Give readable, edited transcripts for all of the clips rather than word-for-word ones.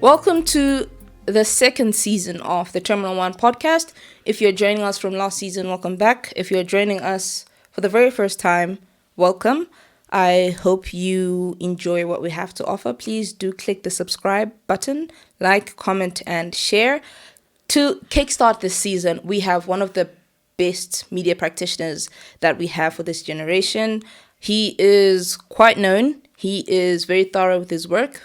Welcome to the second season of the Terminal 1 podcast. If you're joining us from last season, welcome back. If you're joining us for the very first time, welcome. I hope you enjoy what we have to offer. Please do click the subscribe button, like, comment, and share. To kickstart this season, we have one of the best media practitioners that we have for this generation. He is quite known. He is very thorough with his work,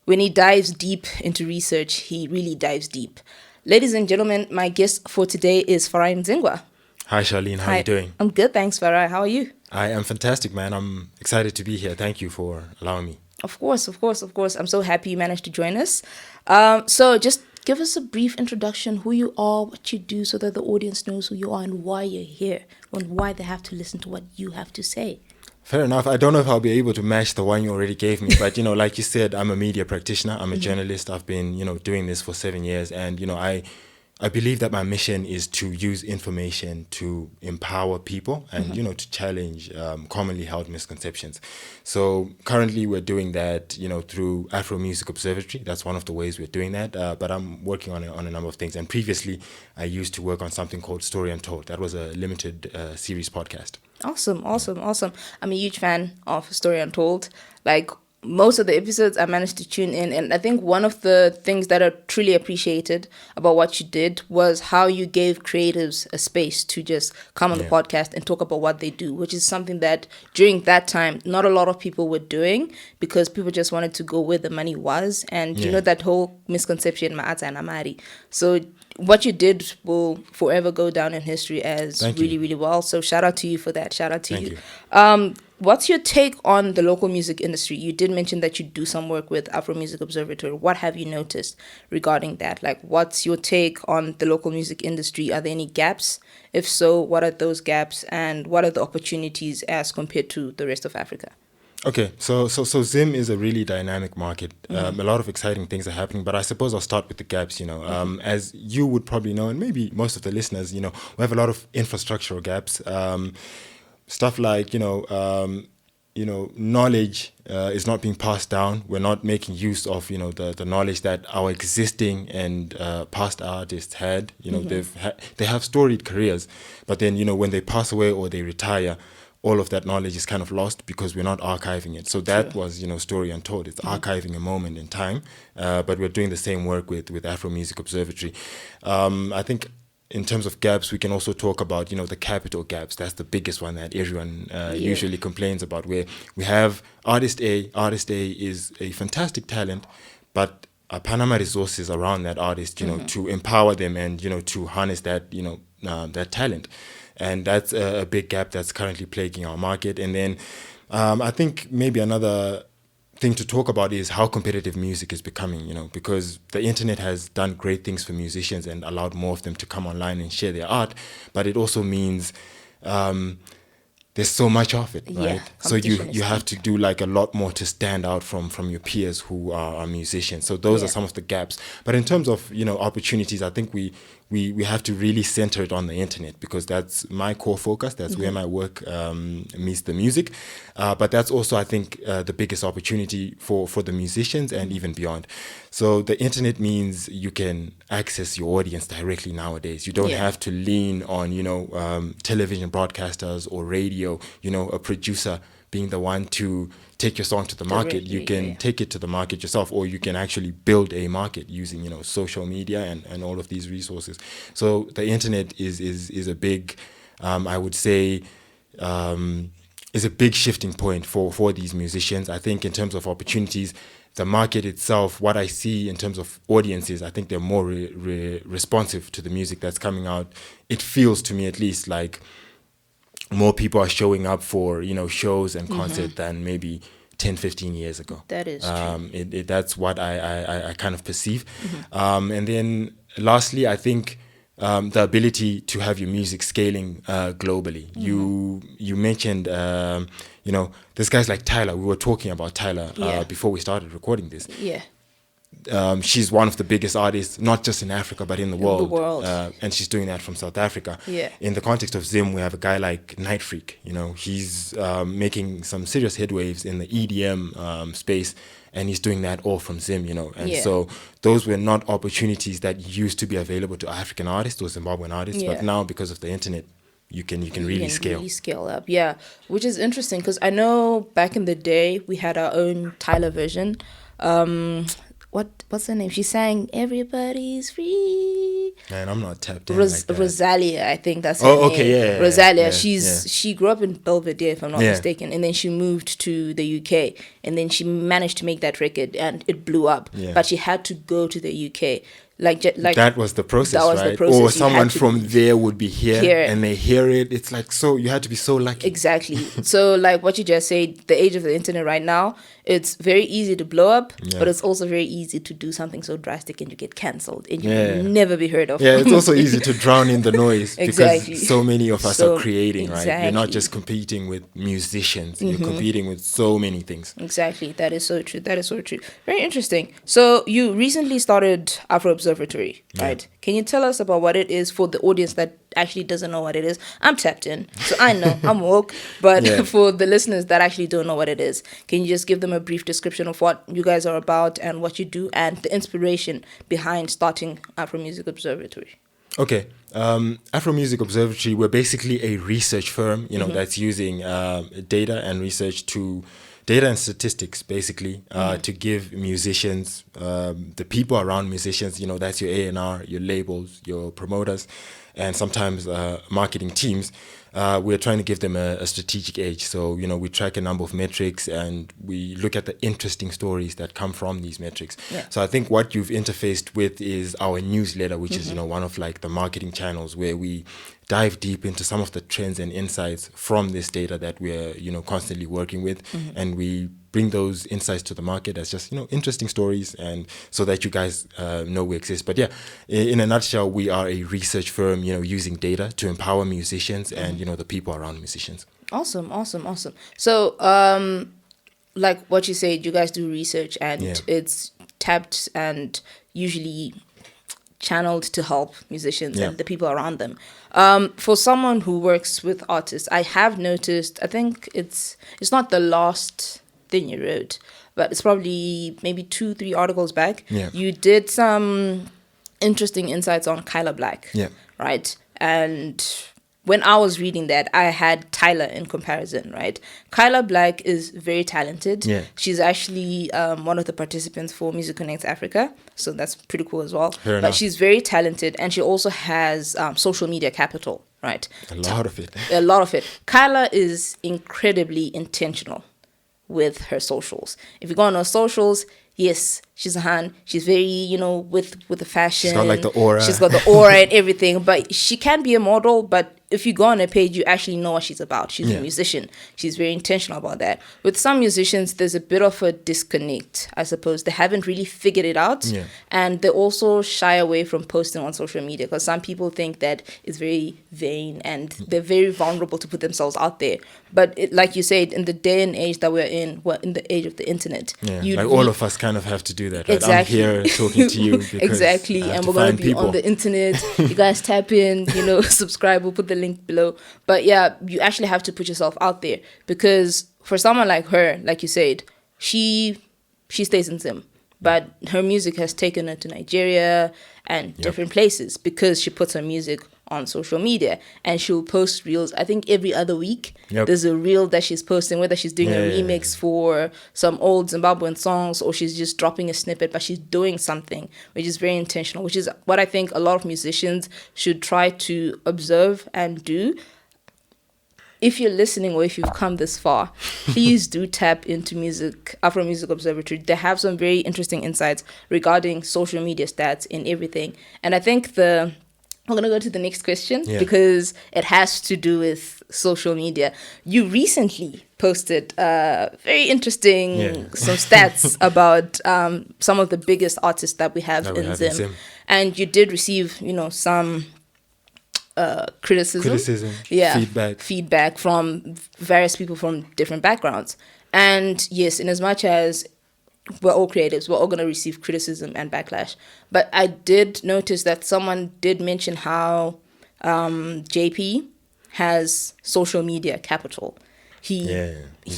when he dives deep into research, he really dives deep. Ladies and gentlemen, my guest for today is Farai Mudzingwa. Hi, Charlene. How are you doing? I'm good, thanks, Farai. How are you? I am fantastic, man. I'm excited to be here. Thank you for allowing me. Of course. I'm so happy you managed to join us. So just give us a brief introduction, who you are, what you do, so that the audience knows who you are and why you're here, and why they have to listen to what you have to say. Fair enough. I don't know if I'll be able to match the one you already gave me, but, like you said, I'm a media practitioner. I'm a journalist. I've been, doing this for 7 years. And, I believe that my mission is to use information to empower people and, to challenge commonly held misconceptions. So currently we're doing that, through Afro Music Observatory. That's one of the ways we're doing that. But I'm working on a number of things. And previously I used to work on something called Story Untold. That was a limited series podcast. Awesome. I'm a huge fan of Story Untold. Like, most of the episodes I managed to tune in, and I think one of the things that I truly appreciated about what you did was how you gave creatives a space to just come on the podcast and talk about what they do, which is something that during that time not a lot of people were doing, because people just wanted to go where the money was, and that whole misconception, ma'ata and amari. So what you did will forever go down in history as really well. So shout out to you for that. Shout out to you. What's your take on the local music industry? You did mention that you do some work with Afro Music Observatory. What have you noticed regarding that? Like, what's your take on the local music industry? Are there any gaps? If so, what are those gaps, and what are the opportunities as compared to the rest of Africa? Okay, so Zim is a really dynamic market. A lot of exciting things are happening, but I suppose I'll start with the gaps. As you would probably know, and maybe most of the listeners, we have a lot of infrastructural gaps. Stuff like knowledge is not being passed down. We're not making use of the knowledge that our existing and past artists had. They have storied careers, but then when they pass away or they retire, all of that knowledge is kind of lost because we're not archiving it. So that was Story Untold. It's archiving a moment in time, but we're doing the same work with Afro Music Observatory. I think in terms of gaps, we can also talk about, the capital gaps. That's the biggest one that everyone usually complains about, where we have artist A. Artist A is a fantastic talent, but Panama resources around that artist, to empower them and, to harness that, that talent. And that's a big gap that's currently plaguing our market. And then I think maybe another thing to talk about is how competitive music is becoming, because the internet has done great things for musicians and allowed more of them to come online and share their art, but it also means there's so much of it, right? So you have to do like a lot more to stand out from your peers who are musicians. So those are some of the gaps. But in terms of opportunities, I think we have to really center it on the internet, because that's my core focus. That's where my work meets the music. But that's also, I think, the biggest opportunity for the musicians and even beyond. So the internet means you can access your audience directly nowadays. You don't have to lean on television broadcasters or radio, a producer being the one to take your song to the market. You can take it to the market yourself, or you can actually build a market using social media and all of these resources. So the internet is a big, I would say, is a big shifting point for these musicians. I think in terms of opportunities, the market itself, what I see in terms of audiences, I think they're more responsive to the music that's coming out. It feels to me, at least, like more people are showing up for shows and concerts than maybe 10, 15 years ago. That is true. That's what I kind of perceive. And then lastly, I think the ability to have your music scaling globally. You mentioned there's guys like Tyler. We were talking about Tyler before we started recording this. she's one of the biggest artists, not just in Africa, but in the world. world. And she's doing that from South Africa. Yeah. In the context of Zim, we have a guy like Night Freak. He's making some serious headwaves in the EDM space, and he's doing that all from Zim, And so those were not opportunities that used to be available to African artists or Zimbabwean artists, but now because of the internet, you can really scale. Really scale up, yeah. Which is interesting because I know back in the day we had our own Tyler version. What's her name? She sang "Everybody's Free." Man, I'm not tapped in like that. Rosalia, I think that's her name. Okay, yeah. Rosalia. Yeah, She grew up in Belvedere, if I'm not mistaken, and then she moved to the UK, and then she managed to make that record, and it blew up. Yeah. But she had to go to the UK. Like that was the process, that was right? the process. Or someone from there would be here and they hear it. It's like, so you had to be so lucky. Exactly. So like what you just said, the age of the internet right now, it's very easy to blow up, but it's also very easy to do something so drastic and you get cancelled and you will never be heard of. Yeah, it's also easy to drown in the noise Exactly. because so many of us are creating, right? Exactly. You're not just competing with musicians, you're competing with so many things. Exactly. That is so true. That is so true. Very interesting. So you recently started Afro Observatory, right? Can you tell us about what it is for the audience that actually doesn't know what it is? I'm tapped in, so I know, I'm woke. But for the listeners that actually don't know what it is, can you just give them a brief description of what you guys are about and what you do and the inspiration behind starting Afro Music Observatory? Okay. Afro Music Observatory, we're basically a research firm, that's using data and statistics, basically, to give musicians, the people around musicians, that's your A&R, your labels, your promoters, and sometimes marketing teams. We're trying to give them a strategic edge. So, we track a number of metrics and we look at the interesting stories that come from these metrics. Yeah. So I think what you've interfaced with is our newsletter, which is, one of like the marketing channels where we dive deep into some of the trends and insights from this data that we're, constantly working with. And we bring those insights to the market as just, interesting stories and so that you guys know we exist. But yeah, in a nutshell, we are a research firm, using data to empower musicians and, the people around musicians. Awesome. So, like what you said, you guys do research and it's tapped and usually channeled to help musicians and the people around them. For someone who works with artists, I have noticed, I think it's not the last thing you wrote, but it's probably maybe 2-3 articles back. You did some interesting insights on Kyla Black, right? And when I was reading that, I had Tyler in comparison, right? Kyla Black is very talented. She's actually one of the participants for Music Connect Africa, so that's pretty cool as well. Fair but enough. She's very talented, and she also has social media capital, right? A lot of it. A lot of it. Kyla is incredibly intentional with her socials. If you go on her socials, yes, she's a hand. She's very, with the fashion. She's got like the aura. She's got the aura and everything. But she can be a model. But if you go on her page, you actually know what she's about. She's a musician. She's very intentional about that. With some musicians, there's a bit of a disconnect, I suppose. They haven't really figured it out. And they also shy away from posting on social media because some people think that it's very vain and they're very vulnerable to put themselves out there. But like you said, in the day and age that we're in the age of the internet. All of us kind of have to do that, right? Exactly. I'm here talking to you because exactly. And we're going to be people on the internet. You guys tap in, subscribe. We'll put the link below. But yeah, you actually have to put yourself out there because for someone like her, like you said, she stays in Zim. But her music has taken her to Nigeria and different places because she puts her music on social media and she'll post reels. I think every other week there's a reel that she's posting, whether she's doing a remix for some old Zimbabwean songs or she's just dropping a snippet, but she's doing something which is very intentional, which is what I think a lot of musicians should try to observe and do. If you're listening or if you've come this far, please do tap into Afro Music Observatory. They have some very interesting insights regarding social media stats and everything. And I think I'm going to go to the next question because it has to do with social media. You recently posted very interesting some stats about some of the biggest artists that we have in Zim. And you did receive, some criticism, feedback from various people from different backgrounds. And yes, in as much as we're all creatives. We're all going to receive criticism and backlash. But I did notice that someone did mention how JP has social media capital. He's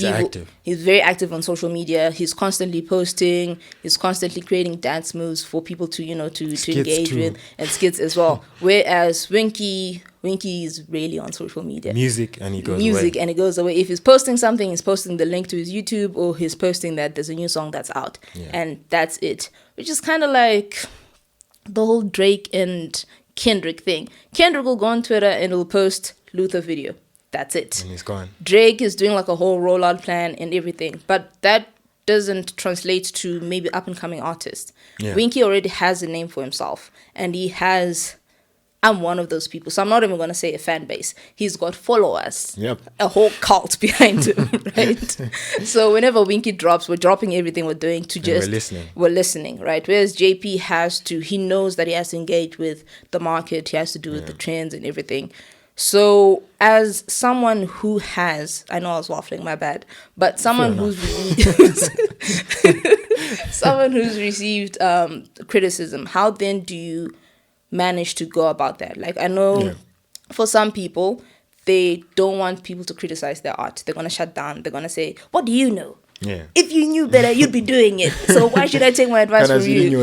active. He's very active on social media. He's constantly posting. He's constantly creating dance moves for people to to engage too. with, and skits as well. Whereas Winky is really on social media. Music and he goes away. If he's posting something, he's posting the link to his YouTube, or he's posting that there's a new song that's out, and that's it. Which is kind of like the whole Drake and Kendrick thing. Kendrick will go on Twitter and he'll post Luther video. That's it. And he's gone. Drake is doing like a whole rollout plan and everything, but that doesn't translate to maybe up and coming artists. Yeah. Winky already has a name for himself, and I'm one of those people, so I'm not even going to say a fan base. He's got followers. Yep. A whole cult behind him, right? So whenever Winky drops, we're dropping everything we're doing to just... We're listening, right? Whereas JP he knows that he has to engage with the market, he has to do with the trends and everything. So as someone who has... I know I was waffling, my bad. But someone who's received criticism, how then do you manage to go about that? Like, I know for some people, they don't want people to criticize their art. They're going to shut down. They're going to say, what do you know? Yeah. If you knew better, you'd be doing it. So why should I take my advice from you?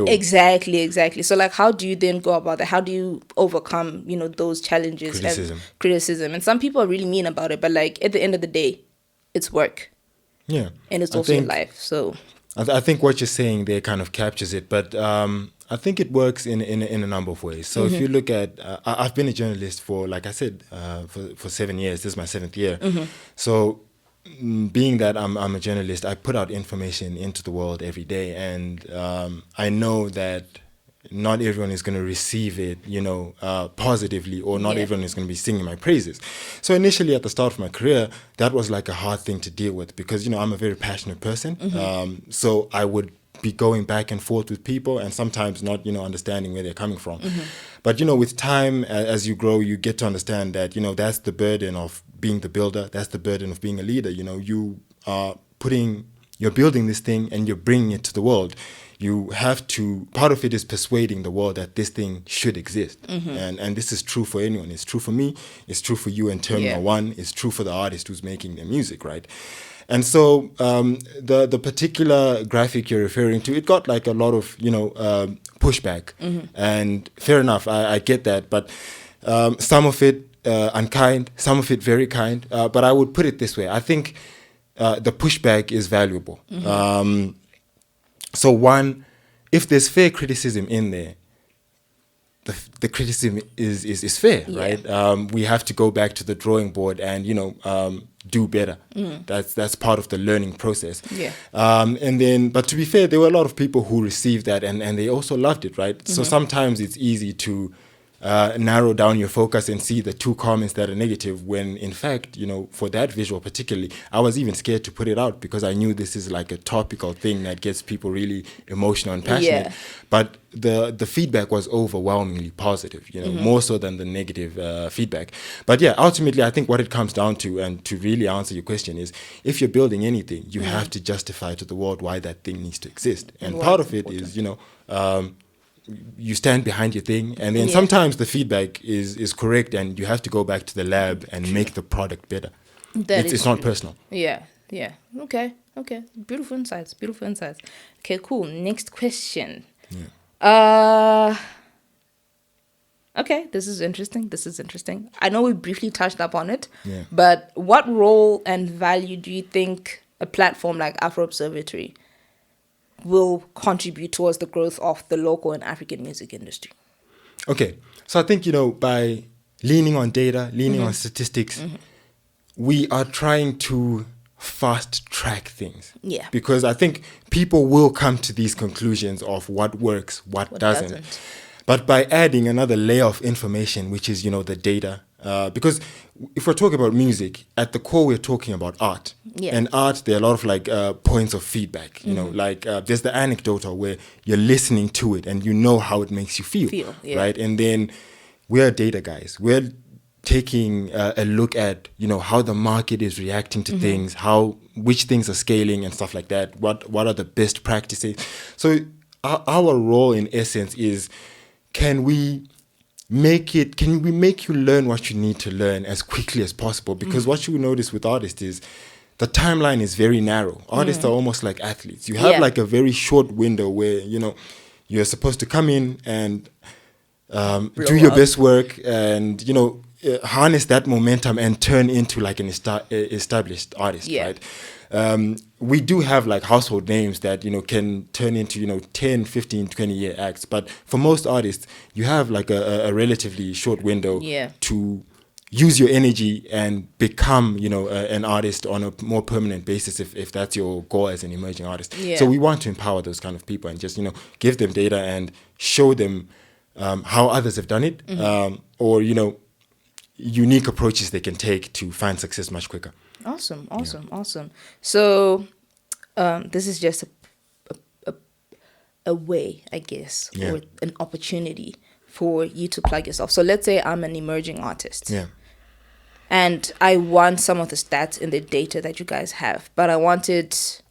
Exactly. So like, how do you then go about that? How do you overcome, those challenges and criticism? And some people are really mean about it, but like at the end of the day, it's work. Yeah. And it's also life. So I think what you're saying there kind of captures it, but I think it works in a number of ways. So if you look at, I've been a journalist for, like I said, for 7 years. This is my 7th year. So being that I'm a journalist, I put out information into the world every day, and I know that not everyone is going to receive it, positively, or not everyone is going to be singing my praises. So initially, at the start of my career, that was like a hard thing to deal with because, I'm a very passionate person. So I would be going back and forth with people and sometimes not, understanding where they're coming from. But, with time, as you grow, you get to understand that, that's the burden of being the builder. That's the burden of being a leader. You're building this thing and you're bringing it to the world. You have to, part of it is persuading the world that this thing should exist. And this is true for anyone. It's true for me. It's true for you in Terminal 1. It's true for the artist who's making their music, right? And so the particular graphic you're referring to, it got like a lot of, pushback. And fair enough, I get that. But some of it unkind, some of it very kind. But I would put it this way. I think the pushback is valuable. So one, if there's fair criticism in there, the criticism is fair, right? We have to go back to the drawing board and, do better. That's part of the learning process. And then, but to be fair, there were a lot of people who received that and they also loved it, right? So sometimes it's easy to narrow down your focus and see the 2 comments that are negative when in fact, for that visual particularly, I was even scared to put it out because I knew this is like a topical thing that gets people really emotional and passionate. But the feedback was overwhelmingly positive, more so than the negative feedback. But yeah, ultimately, I think what it comes down to, and to really answer your question, is if you're building anything, you have to justify to the world why that thing needs to exist. And part of it is, you stand behind your thing, and then sometimes the feedback is correct, and you have to go back to the lab and make the product better. It's not personal. Yeah. Okay. Beautiful insights. Okay, cool. Next question. Okay, this is interesting. I know we briefly touched upon it, but what role and value do you think a platform like Afro Observatory will contribute towards the growth of the local and African music industry? Okay, so I think, by leaning on data, leaning on statistics, we are trying to fast track things. Because I think people will come to these conclusions of what works, what doesn't. But by adding another layer of information, which is, the data, because if we're talking about music, at the core, we're talking about art. And art, there are a lot of points of feedback, there's the anecdotal where you're listening to it and you know how it makes you feel. Right? And then we're data guys. We're taking a look at, how the market is reacting to things, which things are scaling and stuff like that. What are the best practices? So our role in essence is, can we make you learn what you need to learn as quickly as possible? Because what you notice with artists is the timeline is very narrow. Artists are almost like athletes. You have like a very short window where, you're supposed to come in and do your best work and, harness that momentum and turn into like an established artist, right? We do have like household names that, can turn into, 10, 15, 20-year acts. But for most artists, you have like a relatively short window to use your energy and become, an artist on a more permanent basis if that's your goal as an emerging artist. So we want to empower those kind of people and just, give them data and show them how others have done it, or, unique approaches they can take to find success much quicker. Awesome. So this is just a way, I guess, or an opportunity for you to plug yourself. So let's say I'm an emerging artist. And I want some of the stats in the data that you guys have, but I want it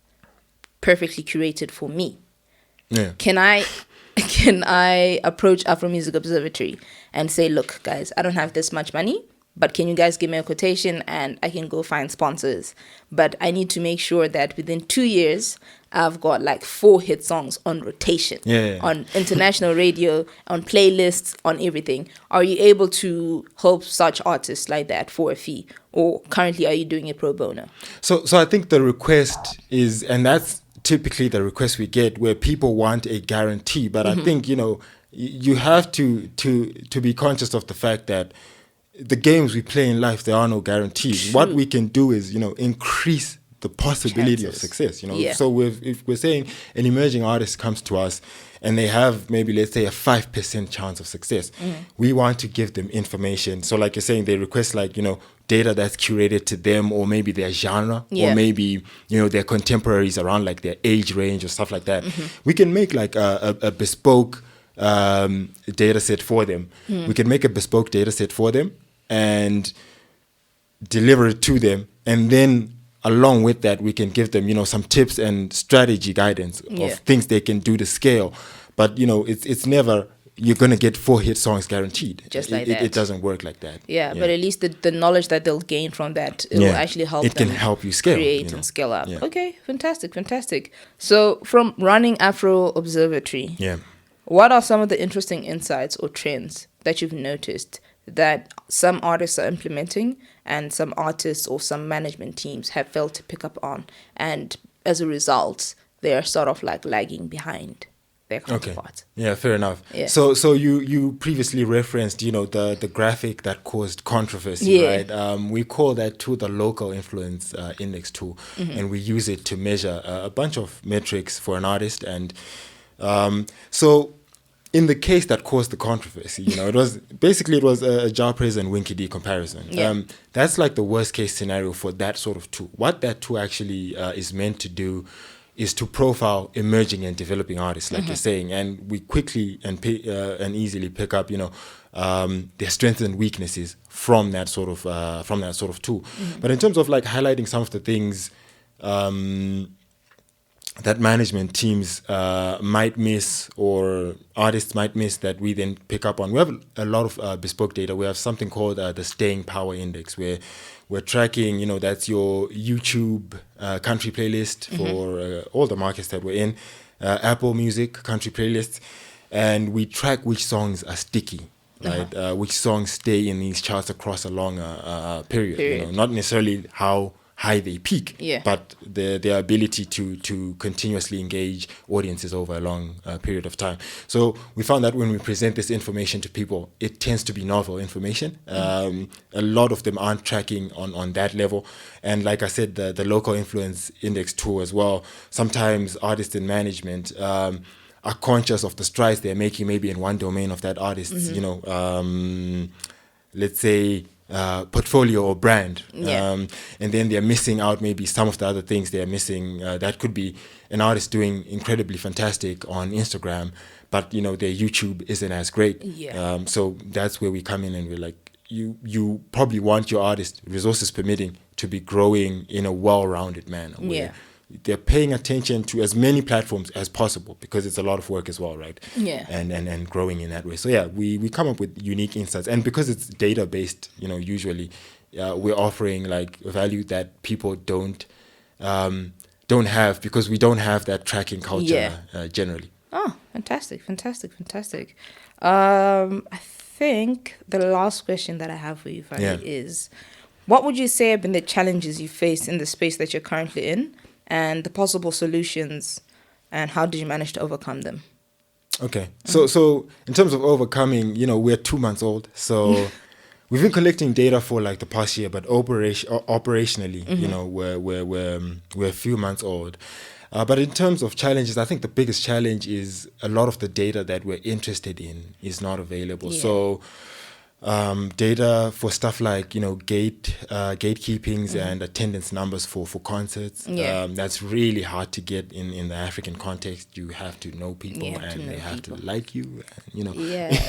perfectly curated for me. Can I approach Afro Music Observatory and say, look, guys, I don't have this much money, but can you guys give me a quotation and I can go find sponsors? But I need to make sure that within 2 years, I've got like 4 hit songs on rotation, on international radio, on playlists, on everything. Are you able to help such artists like that for a fee? Or currently, are you doing it pro bono? So I think the request is, and that's typically the request we get, where people want a guarantee. But I think, you have to be conscious of the fact that the games we play in life, there are no guarantees. True. What we can do is, increase the possibility of success. So if we're saying an emerging artist comes to us and they have maybe, let's say, a 5% chance of success, we want to give them information. So like you're saying, they request like, data that's curated to them, or maybe their genre, or maybe, their contemporaries around like their age range or stuff like that. We can make like a bespoke data set for them. We can make a bespoke data set for them and deliver it to them. And then along with that, we can give them, some tips and strategy guidance of things they can do to scale. But, it's never, you're going to get 4 hit songs guaranteed. Just like that. It doesn't work like that. But at least the knowledge that they'll gain from that, it will actually help them. It can help you scale. Create and scale up. Okay, fantastic. So from running Afro Observatory, what are some of the interesting insights or trends that you've noticed that some artists are implementing and some artists or some management teams have failed to pick up on, and as a result, they are sort of like lagging behind their counterparts? Yeah, fair enough. So you previously referenced, the graphic that caused controversy, right? We call that tool the local influence index tool, and we use it to measure a bunch of metrics for an artist. And so in the case that caused the controversy, it was a Jarprez and Winky D comparison. That's like the worst case scenario for that sort of tool. What that tool actually is meant to do is to profile emerging and developing artists, like you're saying, and we quickly and easily pick up, their strengths and weaknesses from that sort of tool. But in terms of like highlighting some of the things that management teams might miss or artists might miss that we then pick up on, we have a lot of bespoke data. We have something called the Staying Power Index, where we're tracking, that's your YouTube country playlist for all the markets that we're in, Apple Music country playlists, and we track which songs are sticky, right? Which songs stay in these charts across a long period. Not necessarily how high they peak, but their ability to continuously engage audiences over a long period of time. So we found that when we present this information to people, it tends to be novel information. A lot of them aren't tracking on that level. And like I said, the local influence index tool as well, sometimes artists in management are conscious of the strides they're making maybe in one domain of that artist's, let's say, portfolio or brand, and then they're missing out maybe some of the other things they're missing. That could be an artist doing incredibly fantastic on Instagram, but their YouTube isn't as great. So that's where we come in and we're like, you probably want your artist, resources permitting, to be growing in a well-rounded manner. Where they're paying attention to as many platforms as possible, because it's a lot of work as well, right? Yeah. And growing in that way. So yeah, we come up with unique insights, and because it's data based, usually we're offering like value that people don't have, because we don't have that tracking culture generally. Oh, fantastic. I think the last question that I have for you, Farai, is, what would you say have been the challenges you faced in the space that you're currently in, and the possible solutions, and how did you manage to overcome them? Okay. So in terms of overcoming, we're 2 months old. So we've been collecting data for like the past year, but operationally, we're a few months old. But in terms of challenges, I think the biggest challenge is a lot of the data that we're interested in is not available. Yeah. So data for stuff like gatekeepings and attendance numbers for concerts, that's really hard to get in the African context. You have to know people, and they have to like you,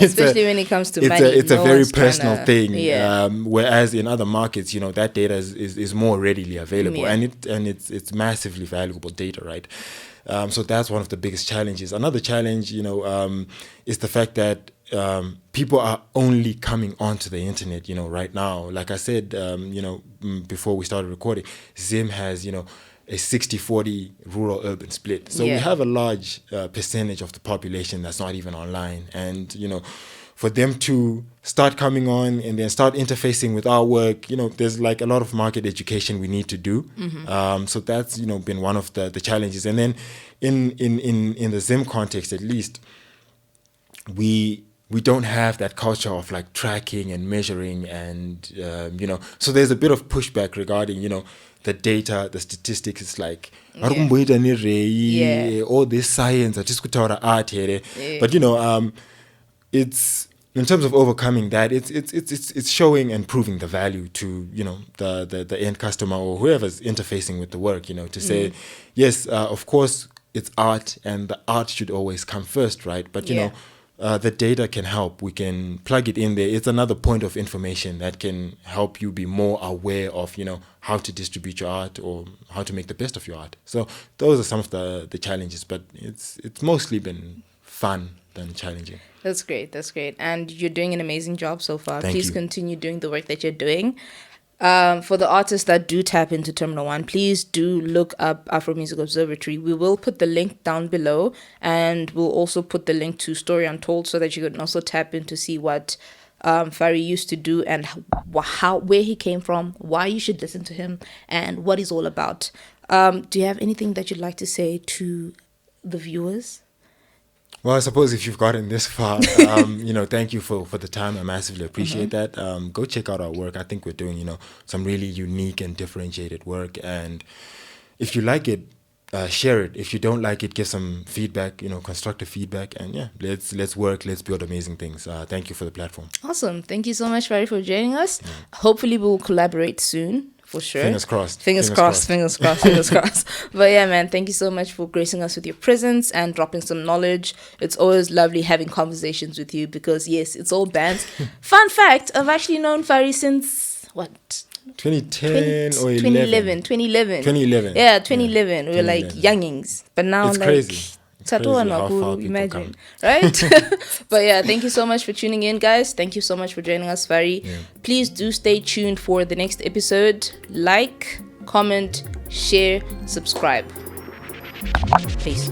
especially when it comes to money. It's a very personal thing, whereas in other markets, that data is more readily available, and it's massively valuable data, right? So that's one of the biggest challenges. Another challenge, is the fact that people are only coming onto the internet, right now. Like I said, before we started recording, Zim has, a 60-40 rural-urban split. So we have a large percentage of the population that's not even online. And, for them to start coming on and then start interfacing with our work, there's like a lot of market education we need to do. So that's, been one of the challenges. And then in the Zim context, at least, we don't have that culture of like tracking and measuring, and so there's a bit of pushback regarding the data, the statistics. It's like all this science, but it's, in terms of overcoming that, it's showing and proving the value to the end customer or whoever's interfacing with the work, to say yes, of course it's art, and the art should always come first, right? But the data can help. We can plug it in there. It's another point of information that can help you be more aware of, how to distribute your art or how to make the best of your art. So those are some of the challenges, but it's mostly been fun than challenging. That's great. And you're doing an amazing job so far. Thank Please you. Continue doing the work that you're doing. For the artists that do tap into Terminal 1, please do look up Afro Music Observatory. We will put the link down below, and we'll also put the link to Story Untold so that you can also tap in to see what Farai used to do, and where he came from, why you should listen to him, and what he's all about. Do you have anything that you'd like to say to the viewers? Well, I suppose if you've gotten this far, thank you for the time. I massively appreciate that. Go check out our work. I think we're doing, some really unique and differentiated work. And if you like it, share it. If you don't like it, give some feedback, constructive feedback. And let's work. Let's build amazing things. Thank you for the platform. Awesome. Thank you so much, Farai, for joining us. Hopefully we'll collaborate soon. For sure. Fingers crossed. Fingers crossed. But yeah, man, thank you so much for gracing us with your presence and dropping some knowledge. It's always lovely having conversations with you because, yes, it's all bands. Fun fact, I've actually known Farai since, what? 2010 or 2011. 2011. Yeah, 2011. We were like youngings. But now, it's like... crazy. Imagine, right? But yeah, thank you so much for tuning in, guys. Thank you so much for joining us, Farai. Please do stay tuned for the next episode. Like, comment, share, subscribe. Peace.